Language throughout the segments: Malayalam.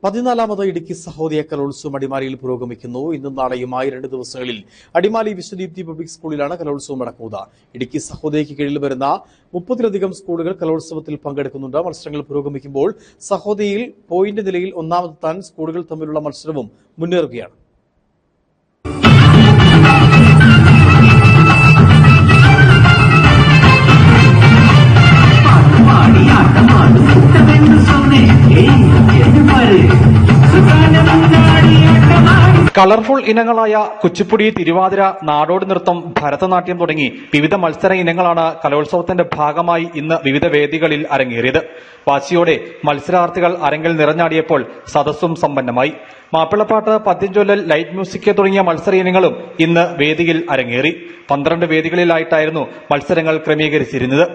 14ാമത് ഇടുക്കി സഹോദയ കലോത്സവം അടിമാലിയിൽ പുരോഗമിക്കുന്നു. ഇന്നും നാളെയുമായി 2 ദിവസങ്ങളിൽ അടിമാലി വിശ്വദീപ്തി പബ്ലിക് സ്കൂളിലാണ് കലോത്സവം നടക്കുന്നത്. ഇടുക്കി സഹോദയയ്ക്ക് കീഴിൽ വരുന്ന 30ലധികം സ്കൂളുകൾ കലോത്സവത്തിൽ പങ്കെടുക്കുന്നുണ്ട്. മത്സരങ്ങൾ പുരോഗമിക്കുമ്പോൾ സഹോദയയിൽ പോയിന്റ് നിലയിൽ ഒന്നാമതെത്താൻ സ്കൂളുകൾ തമ്മിലുള്ള മത്സരവും മുന്നേറുകയാണ്. കളർഫുൾ ഇനങ്ങളായ കുച്ചിപ്പുടി, തിരുവാതിര, നാടോടി നൃത്തം, ഭരതനാട്യം തുടങ്ങി വിവിധ മത്സര ഇനങ്ങളാണ് കലോത്സവത്തിന്റെ ഭാഗമായി ഇന്ന് വിവിധ വേദികളിൽ അരങ്ങേറിയത്. വാശിയോടെ മത്സരാർത്ഥികൾ അരങ്ങിൽ നിറഞ്ഞാടിയപ്പോൾ സദസ്സും സമ്പന്നമായി. മാപ്പിളപ്പാട്ട്, പദ്യംചൊല്ലൽ, ലൈറ്റ് മ്യൂസിക് തുടങ്ങിയ മത്സര ഇനങ്ങളും ഇന്ന് വേദിയിൽ അരങ്ങേറി. 12 വേദികളിലായിട്ടായിരുന്നു മത്സരങ്ങൾ ക്രമീകരിച്ചിരുന്നത്.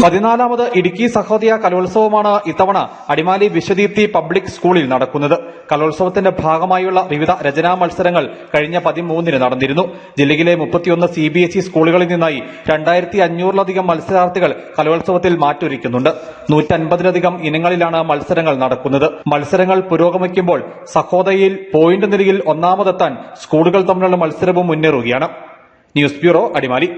പതിനാലാമത് ഇടുക്കി സഹോദയ കലോത്സവമാണ് ഇത്തവണ അടിമാലി വിശ്വദീപ്തി പബ്ലിക് സ്കൂളിൽ നടക്കുന്നത്. കലോത്സവത്തിന്റെ ഭാഗമായുള്ള വിവിധ രചനാ മത്സരങ്ങൾ കഴിഞ്ഞ 13-ന് നടന്നിരുന്നു. ജില്ലയിലെ 31 CBSE സ്കൂളുകളിൽ നിന്നായി 2500-ലധികം മത്സരാർത്ഥികൾ കലോത്സവത്തിൽ മാറ്റൊരുക്കുന്നുണ്ട്. 150-ലധികം ഇനങ്ങളിലാണ് മത്സരങ്ങൾ നടക്കുന്നത്. മത്സരങ്ങൾ പുരോഗമിക്കുമ്പോൾ സഹോദയയിൽ പോയിന്റ് നിലയിൽ ഒന്നാമതെത്താൻ സ്കൂളുകൾ തമ്മിലുള്ള മത്സരവും മുന്നേറുകയാണ്. News bureau, Adimali.